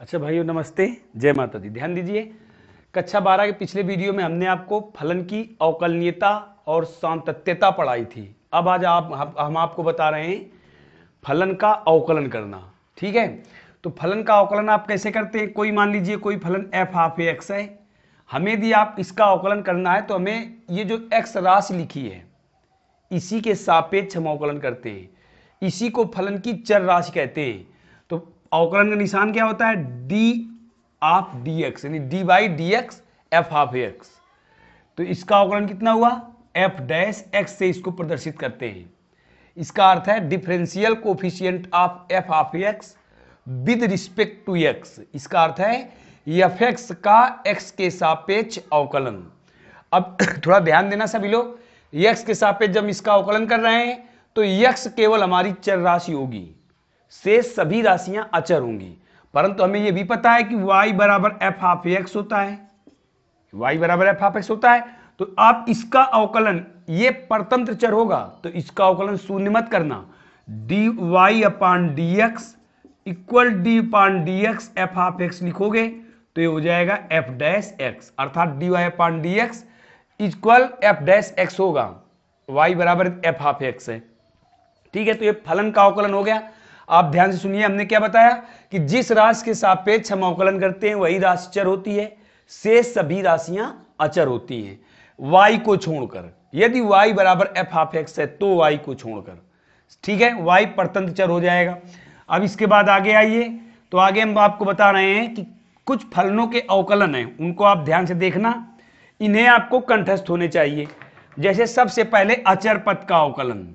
अच्छा भाइयों नमस्ते, जय माता दी। ध्यान दीजिए, कक्षा 12 के पिछले वीडियो में हमने आपको फलन की अवकलनीयता और सातत्यता पढ़ाई थी। अब आज हम आपको बता रहे हैं फलन का अवकलन करना। ठीक है, तो फलन का अवकलन आप कैसे करते हैं? कोई मान लीजिए कोई फलन f हाफ x है, हमें यदि आप इसका अवकलन करना है तो हमें ये जो x राशि लिखी है इसी के सापेक्ष हम अवकलन करते हैं। इसी को फलन की चर राशि कहते हैं। तो अवकलन का निशान क्या होता है? डी ऑफ डी एक्स, यानी D by D X F half x. तो इसका अवकलन कितना हुआ? एफ डैश एक्स से इसको प्रदर्शित करते हैं। इसका अर्थ है differential coefficient of F half X with respect to X. इसका अर्थ है एफ एक्स का एक्स के सापेक्ष अवकलन। अब थोड़ा ध्यान देना सभी लोग, एक्स के सापेक्ष जब इसका अवकलन कर रहे हैं तो एक्स केवल हमारी चर राशि होगी, शेष सभी राशियां अचर होंगी। परंतु हमें यह भी पता है कि y बराबर एफ हाफ एक्स होता है, y बराबर एफ हाफ एक्स होता है। तो आप इसका अवकलन, ये परतंत्र चर होगा तो इसका अवकलन शून्य मत करना। D Y upon D X equal D upon D X F half X लिखोगे तो ये हो जाएगा एफ डैश एक्स, अर्थात D Y upon D X equal F dash X होगा। y बराबर एफ हाफ एक्स है। ठीक है, तो ये फलन का अवकलन हो गया। आप ध्यान से सुनिए, हमने क्या बताया कि जिस राशि के सापेक्ष हम अवकलन करते हैं वही राशि चर होती है, शेष सभी राशियां अचर होती हैं y को छोड़कर। यदि y बराबर एफ हाफ एक्स है तो y को छोड़कर, ठीक है, y परतंत्र चर हो जाएगा। अब इसके बाद आगे आइए, तो आगे हम आपको बता रहे हैं कि कुछ फलनों के अवकलन हैं, उनको आप ध्यान से देखना, इन्हें आपको कंठस्थ होने चाहिए। जैसे सबसे पहले अचर पद का अवकलन।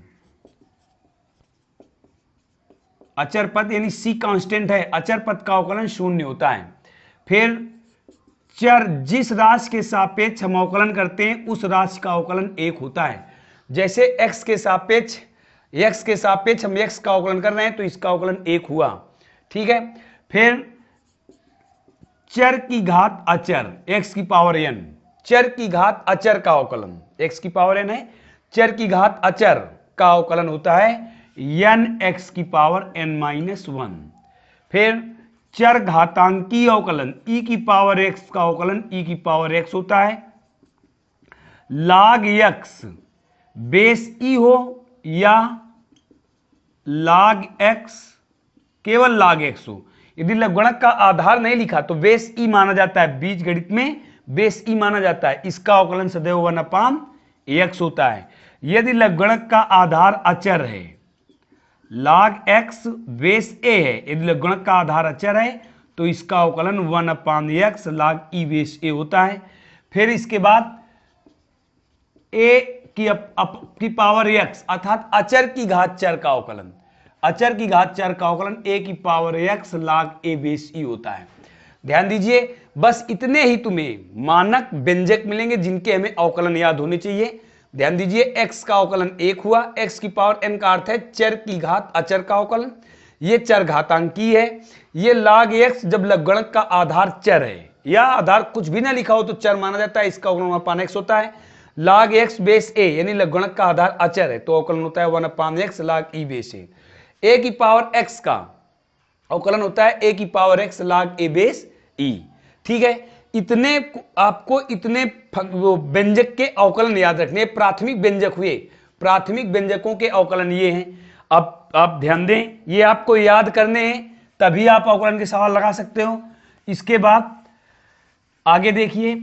अचर पद यानी सी कांस्टेंट है, अचर पद का अवकलन शून्य होता है। फिर चर, जिस राशि के सापेक्ष हम अवकलन करते हैं उस राशि का अवकलन एक होता है। जैसे x के सापेक्ष हम x का अवकलन कर रहे हैं तो इसका अवकलन एक हुआ। ठीक है, फिर चर की घात अचर x की पावर n, चर की घात अचर का अवकलन, x की पावर n है, चर की घात अचर का अवकलन होता है n x की पावर n माइनस 1। फिर चर घातांकीय अवकलन e की पावर x का अवकलन e की पावर x होता है। log x बेस e हो या log x केवल log x हो। यदि लघुगणक का आधार नहीं लिखा तो बेस e माना जाता है, बीज गणित में बेस e माना जाता है, इसका अवकलन सदैव 1 अपान x होता है। यदि लघुगणक का आधार अचर है, log x बेस a है, यदि लघुगणक का आधार अचर है तो इसका अवकलन 1 अपान x log e base a होता है। फिर इसके बाद a की पावर x अर्थात अचर की घात चर का अवकलन, अचर की घात चर का अवकलन a की power x log a base e होता है। ध्यान दीजिए, बस इतने ही तुम्हें मानक व्यंजक मिलेंगे जिनके हमें अवकलन याद होने चाहिए। ध्यान दीजिए, x का अवकलन एक हुआ, x की पावर n का अर्थ है चर की घात अचर का अवकलन, ये चर घातांकी है। ये log x जब लघुगणक का आधार चर है या आधार कुछ भी ना लिखा हो तो चर माना जाता है, इसका अवकलन 1 अपान x होता है। log x बेस a यानी लघुगणक का आधार अचर है तो अवकलन होता है 1 अपान x log e base a। a की पावर x का अवकलन होता है a की power x log a base e। ठीक है, इतने आपको इतने व्यंजक के अवकलन याद रखने, प्राथमिक व्यंजक हुए, प्राथमिक व्यंजकों के अवकलन ये हैं। अब आप ध्यान दें, ये आपको याद करने हैं तभी आप अवकलन के सवाल लगा सकते हो। इसके बाद आगे देखिए,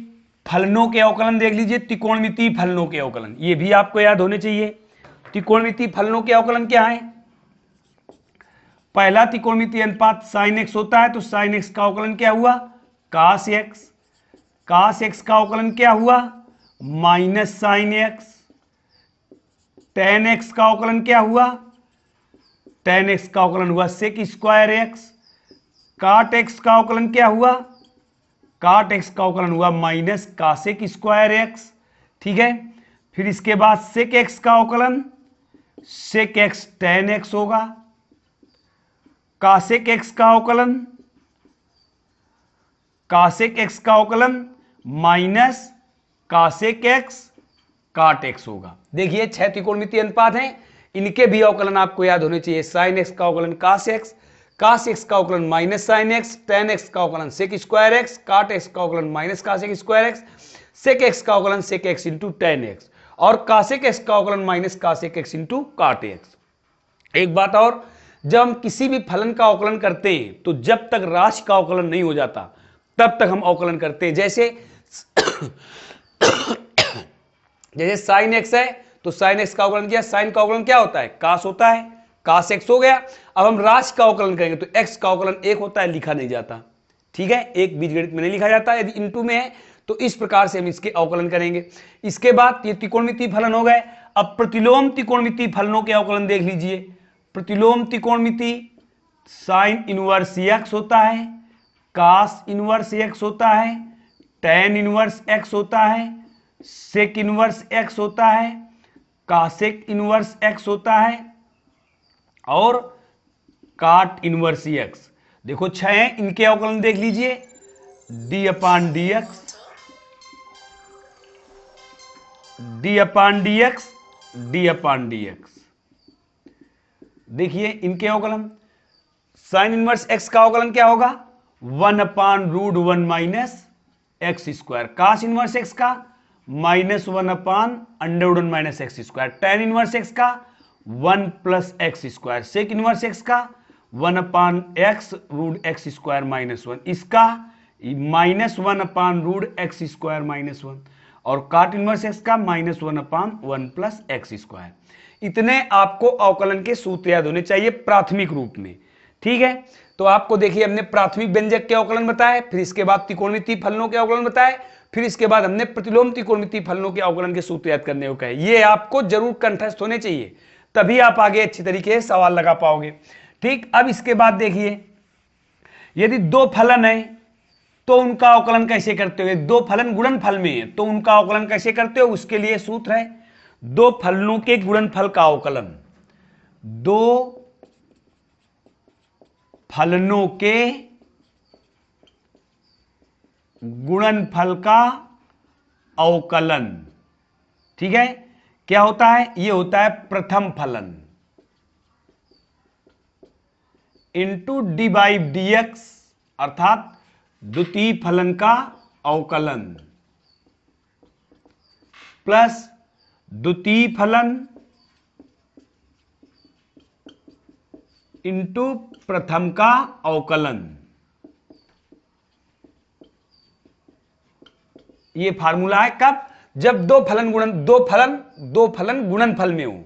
फलनों के अवकलन देख लीजिए, त्रिकोणमितीय फलनों के अवकलन, ये भी आपको याद होने चाहिए। त्रिकोणमितीय फलनों के अवकलन क्या है? पहला त्रिकोणमितीय अनुपात sin x होता है तो sin x का अवकलन क्या हुआ? cos x, cos x का अवकलन क्या हुआ? Minus sin x। tan x का अवकलन क्या हुआ? tan x का अवकलन हुआ sec square x। cot x का अवकलन क्या हुआ? cot x का अवकलन हुआ माइनस cosec स्क्वायर x। ठीक है, फिर इसके बाद sec x का अवकलन sec x tan x होगा। cosec x का अवकलन, cosec x का अवकलन minus cosec x cot x होगा। देखिए 6 त्रिकोणमितीय अनुपात हैं, इनके भी अवकलन आपको याद होने चाहिए। sin x का अवकलन cos x, कास एक्स का अवकलन minus sine X, tan X का अवकलन sec square X, cot X का अवकलन minus cosec square X, sec X का अवकलन sec X into tan X, और कासेक एक्स का अवकलन minus cosec X into cot X. एक बात और, जब हम किसी भी फलन का अवकलन करते हैं तो जब तक राशि का अवकलन नहीं हो जाता तब तक हम अवकलन करते हैं। जैसे जैसे साइन एक्स है तो साइन एक्स का अवकलन किया, साइन का अवकलन क्या होता है, कास होता है, कास एक्स हो गया। अब हम राशि का अवकलन करेंगे तो एक्स का अवकलन एक होता है, लिखा नहीं जाता, ठीक है, एक बीजगणित में नहीं लिखा जाता। यदि इनटू में है तो इस प्रकार से हम इसके अवकलन करेंगे। इसके बाद ये त्रिकोणमितीय फलन हो गए। अब प्रतिलोम त्रिकोणमितीय फलनों के अवकलन देख लीजिए। प्रतिलोम त्रिकोणमितीय साइन इनवर्स एक्स होता है, कास इनवर्स एक्स होता है, टेन इनवर्स एक्स होता है, सेक इनवर्स एक्स होता है, कासेक इनवर्स एक्स होता है और काट इनवर्स एक्स। देखो 6 हैं, इनके अवकलन देख लीजिए। D upon D x, D upon D x, D upon D x. देखिए इनके अवकलन, साइन इनवर्स एक्स का अवकलन क्या होगा, 1 upon root 1 minus X square, cos inverse X का minus 1 upon under root 1 minus X square, tan inverse X का 1 plus X square, sec inverse X का 1 upon X root X square minus 1, इसका minus 1 upon root X square minus 1, और cot inverse X का minus 1 upon 1 plus X square. इतने आपको अवकलन के सूत्र याद होने चाहिए प्राथमिक रूप में, ठीक है। तो आपको देखिए हमने प्राथमिक व्यंजक के अवकलन बताए, फिर इसके बाद त्रिकोणमितीय फलनों के अवकलन बताए, फिर इसके बाद हमने प्रतिलोम त्रिकोणमितीय फलनों के अवकलन के सूत्र याद करने को कहे। ये आपको जरूर कंठस्थ होने चाहिए, तभी आप आगे अच्छी तरीके से सवाल लगा पाओगे, ठीक। अब इसके बाद देखिए, यदि दो फलन है तो उनका अवकलन कैसे करते हो। दो फलन गुणनफल में है तो उनका अवकलन कैसे करते हो, उसके लिए सूत्र है दो फलनों के गुणनफल का अवकलन, दो फलनों के गुणनफल का अवकलन, ठीक है। क्या होता है, यह होता है प्रथम फलन into D by D x, अर्थात द्वितीय फलन का अवकलन प्लस द्वितीय फलन इंटू प्रथम का अवकलन। ये फार्मूला है कब, जब दो फलन गुणनफल में हो,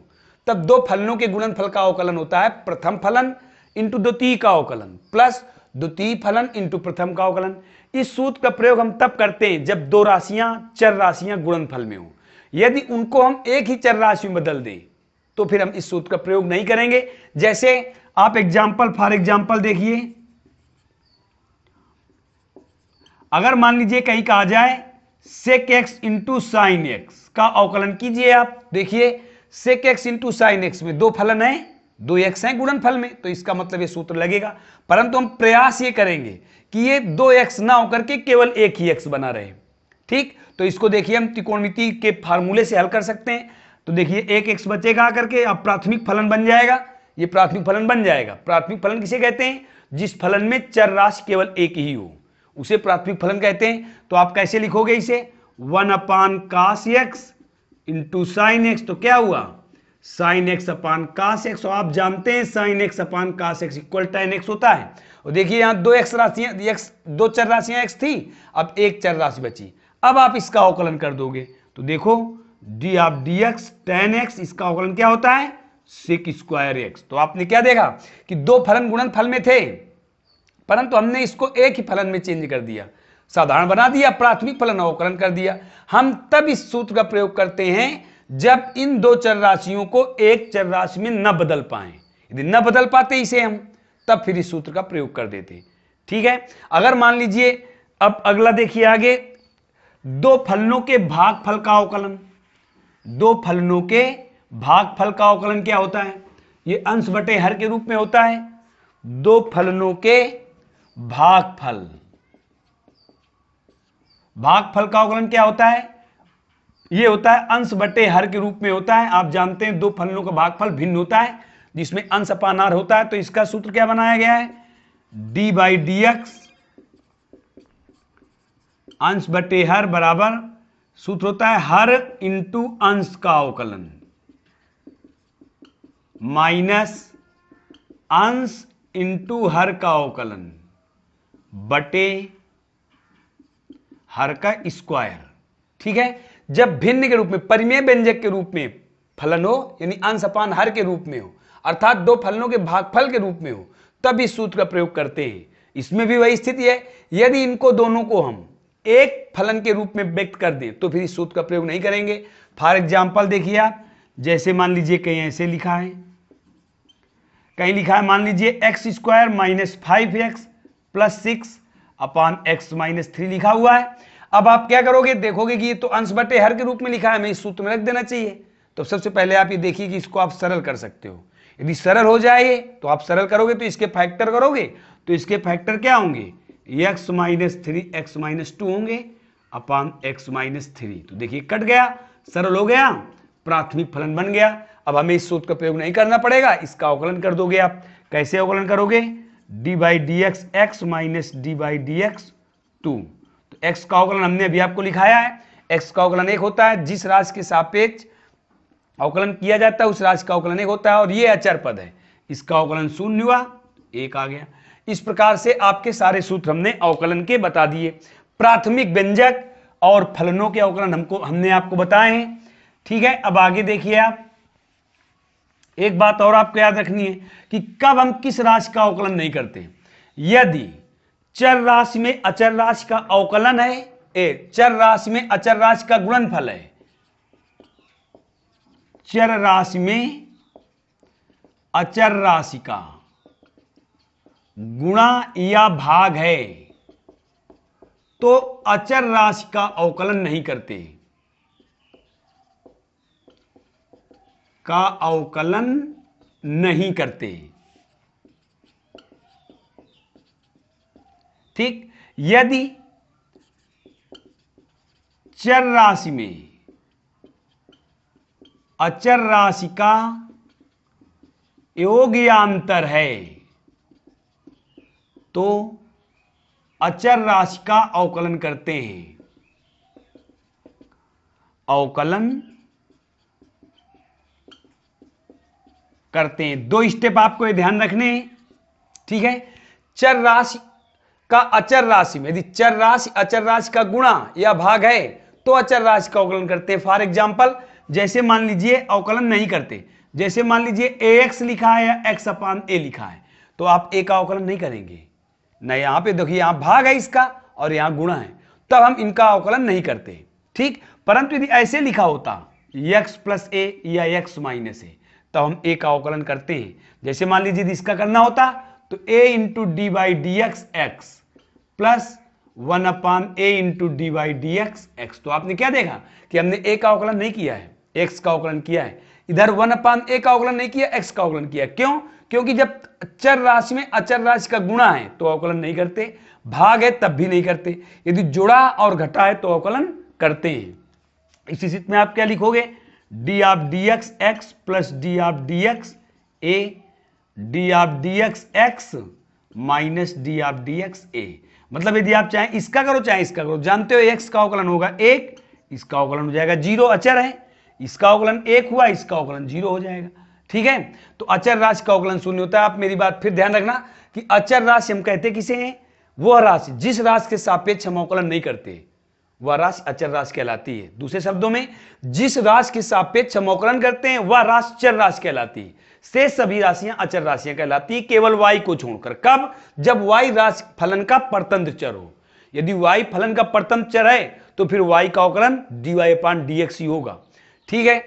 तब दो फलनों के गुणनफल का अवकलन होता है प्रथम फलन इंटू द्वितीय का अवकलन प्लस द्वितीय फलन इंटू प्रथम का अवकलन। इस सूत्र का प्रयोग हम तब करते हैं जब दो राशियां, चर राशियां गुणनफल में हो। यदि उनको हम एक ही चर राशि में बदल दें तो फिर हम इस सूत्र का प्रयोग नहीं करेंगे। जैसे आप फॉर एग्जांपल देखिए, अगर मान लीजिए कहीं कहा जाए sec X into sine X का अवकलन कीजिए। आप देखिए sec X into sine X में दो फलन है, दो एक्स हैं गुणनफल में, तो इसका मतलब ये सूत्र लगेगा। परंतु हम प्रयास ये करेंगे कि ये दो एक्स ना होकर के केवल एक ही एक्स बना रहे, ठीक। तो इसको देखिए हम त्रिकोणमिति के फार्मूले से हल कर सकते हैं। तो देखिए एक एक्स बचेगा आकर के, अब प्राथमिक फलन बन जाएगा, ये प्राथमिक फलन बन जाएगा। प्राथमिक फलन किसे कहते हैं, जिस फलन में चर राशि केवल एक ही हो उसे प्राथमिक फलन कहते हैं। तो आप कैसे लिखोगे इसे, 1 अपान कास एक्स इंटू साइन एक्स, तो क्या हुआ साइन एक्स अपान कास एक्स, और आप जानते हैं साइन एक्स अपान कास एक्स इक्वल tan एक्स होता है। और देखिए यहां दो एक्स राशियां, दो चर राशियां एक्स थी, अब एक चर राशि बची। अब आप इसका अवकलन कर दोगे तो देखो D of D x tan x, इसका अवकलन क्या होता है सेक स्क्वायर एक्स। तो आपने क्या देखा कि दो फलन गुणनफल में थे, परंतु हमने इसको एक ही फलन में चेंज कर दिया, साधारण बना दिया, प्राथमिक फलन अवकलन कर दिया। हम तब इस सूत्र का प्रयोग करते हैं जब इन दो चर राशियों को एक चर राशि में न बदल पाए। यदि न बदल पाते इसे हम, तब फिर इस सूत्र का प्रयोग कर देते, ठीक है। अगर मान लीजिए, अब अगला देखिए आगे, दो फलनों के भागफल का अवकलन। दो फलनों के भागफल का अवकलन क्या होता है, ये अंश बटे हर के रूप में होता है। दो फलनों के भागफल का अवकलन क्या होता है, ये होता है अंश बटे हर के रूप में होता है। आप जानते हैं दो फलनों का भागफल भिन्न होता है, जिसमें अंश अपान आर होता है। तो इसका सूत्र क्या बनाया गया है, डी बाई डी एक्स अंश बटे हर बराबर सूत्र होता है हर इंटू अंश का अवकलन माइनस अंश इंटू हर का अवकलन बटे हर का स्क्वायर। ठीक है, जब भिन्न के रूप में परिमेय व्यंजक के रूप में फलन हो, यानी अंश अपान हर के रूप में हो, अर्थात दो फलनों के भागफल के रूप में हो, तब इस सूत्र का प्रयोग करते हैं। इसमें भी वही स्थिति है, यदि इनको दोनों को हम एक फलन के रूप में व्यक्त कर दें तो फिर इस सूत्र का प्रयोग नहीं करेंगे। फॉर एग्जाम्पल देखिए आप, जैसे मान लीजिए कहीं ऐसे लिखा है, कहीं लिखा है मान लीजिए x square minus 5x plus 6 अपान एक्स माइनस 3 लिखा हुआ है। अब आप क्या करोगे, देखोगे कि ये तो अंश बटे हर के रूप में लिखा है, हमें इस सूत्र में रख देना चाहिए। तो सबसे पहले आप ये देखिए कि इसको आप सरल कर सकते हो। यदि सरल हो जाए तो आप सरल करोगे तो इसके फैक्टर करोगे तो इसके फैक्टर क्या होंगे, x माइनस 3 एक्स माइनस 2 होंगे अपान एक्स माइनस 3। तो देखिए कट गया, सरल हो गया, प्राथमिक फलन बन गया। अब हमें इस सूत्र का प्रयोग नहीं करना पड़ेगा, इसका अवकलन कर दोगे आप। कैसे अवकलन करोगे, D by D X X minus D by D x 2। तो एक्स का अवकलन हमने अभी आपको लिखाया है, एक्स का अवकलन एक होता है, जिस राशि के सापेक्ष अवकलन किया जाता है उस राशि का अवकलन एक होता है, और ये अचर पद है, इसका अवकलन 0 हुआ, 1 आ गया। इस प्रकार से आपके सारे सूत्र हमने अवकलन के बता दिए। प्राथमिक व्यंजक और फलनों के अवकलन हमने आपको बताए हैं। ठीक है, अब आगे देखिए आप, एक बात और आपको याद रखनी है कि कब हम किस राशि का अवकलन नहीं करते। यदि चर राशि में अचर राशि का अवकलन है, चर राशि में अचर राशि का गुणनफल है, चर राशि में अचर राशि का गुणा या भाग है, तो अचर राशि का अवकलन नहीं करते, का अवकलन नहीं करते। ठीक, यदि चर राशि में अचर राशि का योग्यांतर है तो अचर राशि का अवकलन करते हैं। अवकलन करते हैं, दो स्टेप आपको ये ध्यान रखने हैं। ठीक है, चर राशि का अचर राशि में यदि चर राशि अचर राशि का गुणा या भाग है तो अचर राशि का अवकलन करते हैं। फॉर एग्जाम्पल, जैसे मान लीजिए अवकलन नहीं करते, जैसे मान लीजिए ax लिखा है या x अपान a लिखा है, तो आप a का अवकलन नहीं करेंगे ना। यहां पे देखिए, यहां भाग है इसका और यहां गुणा है, तब हम इनका अवकलन नहीं करते। ठीक, परंतु यदि ऐसे लिखा होता x प्लस a या x माइनस a, तब हम a का अवकलन करते हैं। जैसे मान लीजिए यदि इसका करना होता तो a into D by D X X plus 1 upon a into D by D X x. तो आपने क्या देखा कि हमने a का अवकलन नहीं किया है, x का अवकलन किया है। इधर 1 अपान a का अवकलन नहीं किया, x का अवकलन किया। क्यों? क्योंकि जब चर राशि में अचर राशि का गुणा है तो अवकलन नहीं करते, भाग है तब भी नहीं करते, यदि जुड़ा और घटा है तो अवकलन करते हैं। इसी स्थिति में आप क्या लिखोगे, D of D X X plus D of D X A, D of D X X minus D of D X A. मतलब यदि आप चाहें इसका करो चाहे इसका करो, जानते हो x का अवकलन होगा 1, इसका अवकलन हो जाएगा 0, अचर है, इसका अवकलन 1 हुआ, इसका अवकलन 0 हो जाएगा। ठीक है, तो अचर राशि का अवकलन 0 होता है। आप मेरी बात फिर ध्यान रखना कि अचर राशि हम कहते किसे हैं, वह राशि जिस राशि के सापेक्ष हम अवकलन नहीं करते वह राशि अचर राशि कहलाती है। दूसरे शब्दों में, जिस राशि के सापेक्ष हम अवकलन करते हैं वह राशि चर राशि कहलाती है, शेष सभी राशियां अचर राशियां कहलाती है, केवल y को छोड़कर। कब? जब y राशि फलन का परतंत्र चर हो। यदि y फलन का परतंत्र चर है तो फिर y का अवकलन dy अपान dx ही होगा। ठीक है,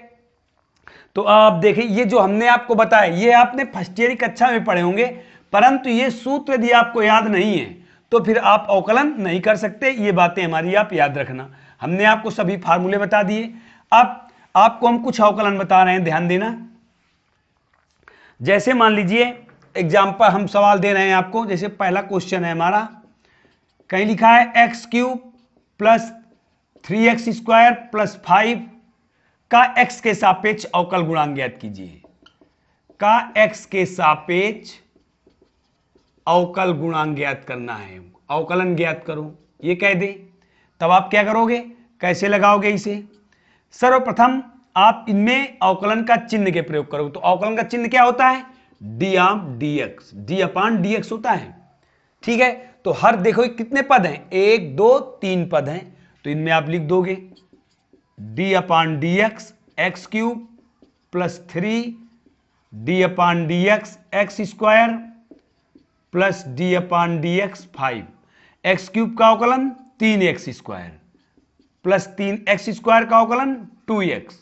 तो आप देखिए, ये जो हमने आपको बताया ये आपने फर्स्ट ईयर की कक्षा में पढ़े होंगे, परंतु ये सूत्र यदि आपको याद नहीं है तो फिर आप अवकलन नहीं कर सकते। ये बातें हमारी आप याद रखना। हमने आपको सभी फार्मूले बता दिए, अब आपको हम कुछ अवकलन बता रहे हैं, ध्यान देना। जैसे मान लीजिए एग्जाम्पल हम सवाल दे रहे हैं आपको, जैसे पहला क्वेश्चन है हमारा, कहीं लिखा है x cube plus 3x square plus 5 का x के सापेक्ष अवकल गुणांक ज्ञात कीजिए। का x के सापेक्ष अवकल गुणांक ज्ञात करना है, अवकलन ज्ञात करो, ये कह दे, तब आप क्या करोगे, कैसे लगाओगे इसे? सर्वप्रथम आप इनमें अवकलन का चिन्ह के प्रयोग करोगे। तो अवकलन का चिन्ह क्या होता है? D of D x, D upon D x होता है। ठीक है, तो हर देखो कितने पद हैं, 1 2 3 पद हैं, तो इनमें आप लिख दोगे D upon D X X cube plus 3 D upon D X X square plus D upon D X 5, X cube का अवकलन 3x square plus 3x square का अवकलन 2x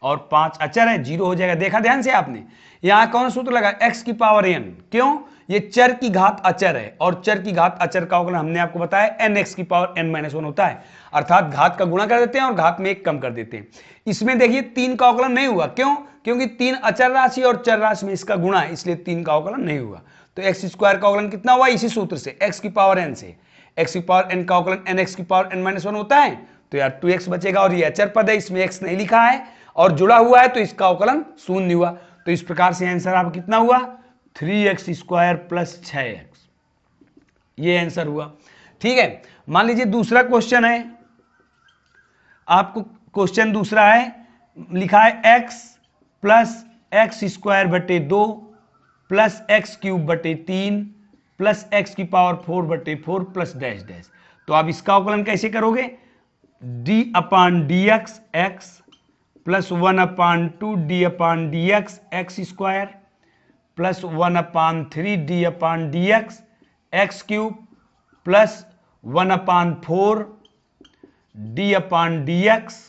और 5 अचर है, 0 हो जाएगा। देखा ध्यान से आपने, यहां कौन सूत्र लगा? x की पावर n। क्यों? ये चर की घात अचर है और चर की घात अचर का अवकलन हमने आपको बताया nx की पावर n-1 होता है, अर्थात घात का गुणा कर देते हैं और घात में 1 कम कर देते हैं। इसमें देखिए 3 का अवकलन नहीं हुआ, क्यों? क्योंकि 3 अचर राशि और चर राशि में इसका गुणा है, इसलिए 3 का अवकलन नहीं हुआ। तो x स्क्वायर का अवकलन कितना हुआ? इसी सूत्र से, x की पावर n से, x की पावर n का अवकलन nx की पावर n-1 होता है, तो यार 2x बचेगा और ये अचर पद है, इसमें x नहीं लिखा है और जुड़ा हुआ है, तो इसका अवकलन शून्य हुआ। तो इस प्रकार से आंसर आपका कितना हुआ? 3x स्क्वायर प्लस 6x, ये आंसर हुआ। ठीक है, मान लीजिए दूसरा क्वेश्चन है, आपको क्वेश्चन दूसरा है, लिखा है x प्लस एक्स स्क्वायर बटे 2 प्लस एक्स क्यूब बटे 3 प्लस एक्स की पावर 4 बटे 4 प्लस डैश डैश। तो आप इसका अवकलन कैसे करोगे? D upon D X X plus 1 upon 2 D upon D X X square plus 1 upon 3 D upon D X X cube plus 1 upon 4 D upon D X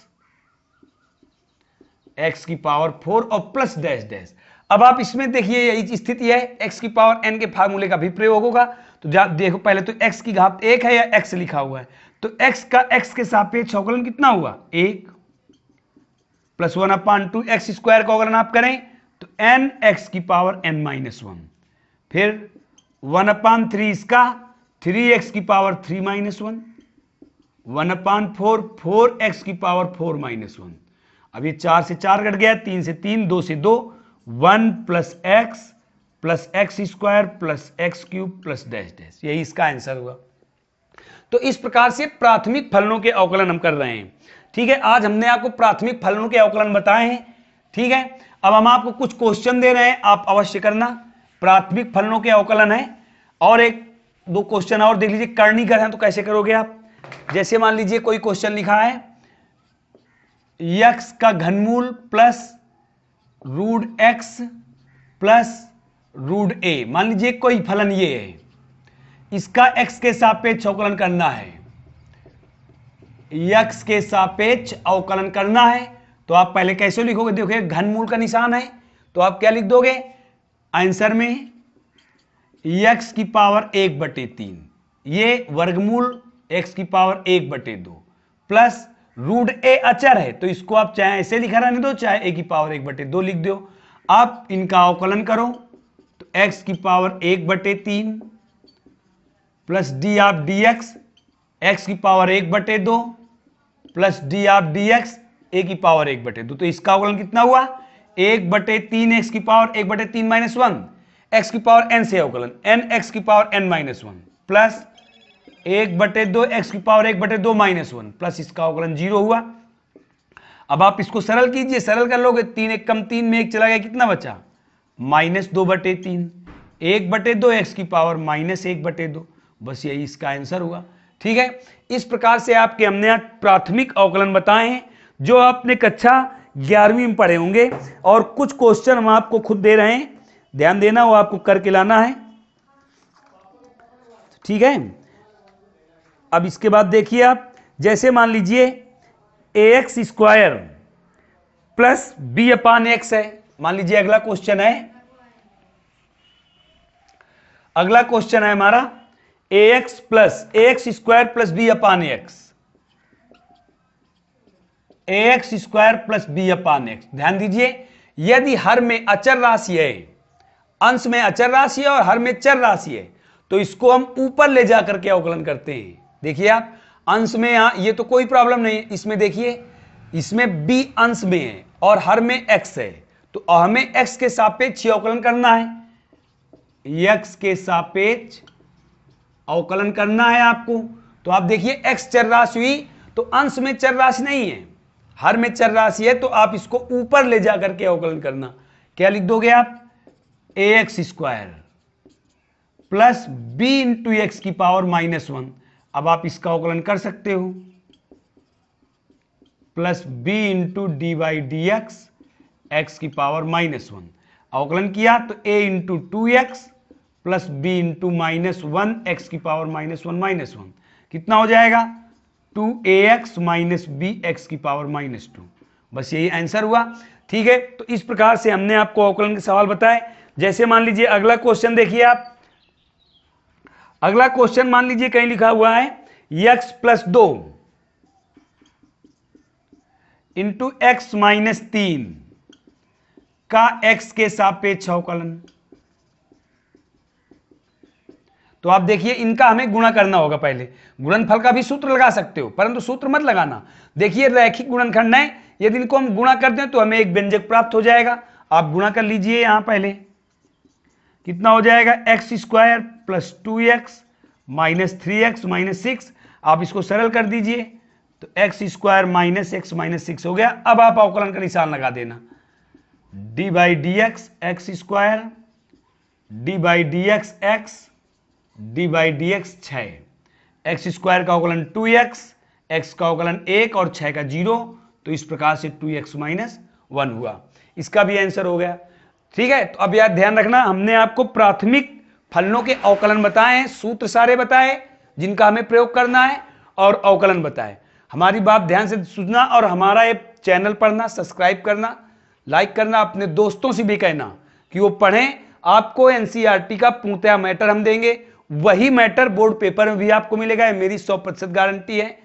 X की power 4 और plus dash dash. अब आप इसमें देखिए यही स्थिति है, x की पावर n के फार्मूले का भी प्रयोग होगा। तो देखो पहले तो x की घात 1 है या x लिखा हुआ है, तो x का x के सापेक्ष अवकलन कितना हुआ? 1 प्लस 1 अपान 2 एक्स स्क्वायर का अवकलन आप करें तो n x की पावर n-1, फिर 1 अपान 3 इसका 3x की पावर 3-1, 1 अपान 4 4x की पावर 4-1। अब ये 4 से 4 कट गया, 3 से 3, 2 से 2, 1 plus X square plus x cube plus dash dash, यही इसका आंसर हुआ। तो इस प्रकार से प्राथमिक फलनों के अवकलन हम कर रहे हैं। ठीक है, आज हमने आपको प्राथमिक फलनों के अवकलन बताए हैं। ठीक है, अब हम आपको कुछ क्वेश्चन दे रहे हैं, आप अवश्य करना। प्राथमिक फलनों के अवकलन है और एक दो क्वेश्चन और देख लीजिए, करनी कर है तो कैसे करोगे आप? जैसे मान लीजिए कोई क्वेश्चन लिखा है x का घनमूल plus root x plus root a, मान लीजिए कोई फलन ये है, इसका x के सापेक्ष अवकलन करना है, x के सापेक्ष अवकलन करना है। तो आप पहले कैसे लिखोगे? देखिए घनमूल का निशान है, तो आप क्या लिख दोगे आंसर में? x की पावर 1/3, ये वर्गमूल x की पावर 1/2 प्लस रूट a अचर है, तो इसको आप चाहे ऐसे लिखा रहने दो, चाहे a की पावर 1/2 लिख दो। आप इनका अवकलन करो तो x की power 1/3 plus D of D X X की power 1/2 plus D of D X A की पावर 1/2। तो इसका अवकलन कितना हुआ? 1/3 एक्स की पावर 1/3 - 1, एक्स की पावर n से अवकलन n एक्स की पावर n-1 प्लस 1/2 एक्स की पावर 1/2 - 1 प्लस इसका अवकलन 0 हुआ। अब आप इसको सरल कीजिए, सरल कर लोगे, 3 1 कम 3 में 1 चला गया, कितना बचा? -2/3, 1/2 एक्स की पावर -1/2, बस यही इसका आंसर हुआ। ठीक है, इस प्रकार से आपके हमने प्राथमिक अवकलन बताए हैं जो आपने कक्षा 11वीं में पढ़े होंगे, और कुछ क्वेश्चन हम आपको खुद दे रहे हैं, ध्यान देना, वो आपको करके लाना है। ठीक है, अब इसके बाद देखिए आप, जैसे मान लीजिए ax स्क्वायर प्लस b/x है। मान लीजिए अगला क्वेश्चन है, अगला क्वेश्चन है हमारा ax square plus b/x, ax square plus b/x। ध्यान दीजिए, यदि हर में अचर राशि है, अंश में अचर राशि है और हर में चर राशि है, तो इसको हम ऊपर ले जाकर के अवकलन करते हैं। देखिए आप, अंश में यहां ये तो कोई प्रॉब्लम नहीं है, इसमें देखिए, इसमें b अंश में है और हर में x है, तो हमें x के सापेक्ष अवकलन करना है। x के सापेक्ष अवकलन करना है आपको। तो आप देखिए x चर राशि हुई तो अंश में चर राशि नहीं है, हर में चर राशि है, तो आप इसको ऊपर ले जा करके अवकलन करना। क्या लिख दोगे आप? ax² plus b into x की पावर -1। अब आप इसका अवकलन कर सकते हो, plus b into D by D X X की पावर -1। अवकलन किया तो a into 2x plus b into -1 x की पावर -1 कितना हो जाएगा? 2ax माइनस बी एक्स की पावर -2। बस यही आंसर हुआ। ठीक है, तो इस प्रकार से हमने आपको अवकलन के सवाल बताए। जैसे मान लीजिए अगला क्वेश्चन देखिए आप, अगला क्वेश्चन मान लीजिए कहीं लिखा हुआ है x plus 2 into x minus 3 का x के सापेक्ष अवकलन। तो आप देखिए इनका हमें गुणा करना होगा। पहले गुणनफल का भी सूत्र लगा सकते हो, परंतु सूत्र मत लगाना। देखिए रैखिक गुणनखंड है, यदि इनको हम गुणा कर दें तो हमें एक व्यंजक प्राप्त हो जाएगा। आप गुणा कर लीजिए, यहां पहले कितना हो जाएगा? x² plus 2x minus 3x minus 6। आप इसको सरल कर दीजिए तो x² माइनस x माइनस 6 हो गया। अब आप अवकलन का निशान लगा देना, D by D x x², D by D x x, D by D x 6, x² का अवकलन 2x, x का अवकलन 1 और 6 का 0। तो इस प्रकार से 2x माइनस 1 हुआ। इसका भी आंसर हो गया। ठीक है, तो अब यार ध्यान रखना, हमने आपको प्राथमिक फलनों के अवकलन बताए हैं, सूत्र सारे बताए जिनका हमें प्रयोग करना है, और अवकलन बताए। हमारी बात ध्यान से सुनना और हमारा ये चैनल पढ़ना, सब्सक्राइब करना, लाइक करना, अपने दोस्तों से भी कहना कि वो पढ़ें। आपको एनसीईआरटी का पूर्णतः मैटर हम देंगे, वही मैटर बोर्ड पेपर में भी आपको मिलेगा, मेरी 100% गारंटी है।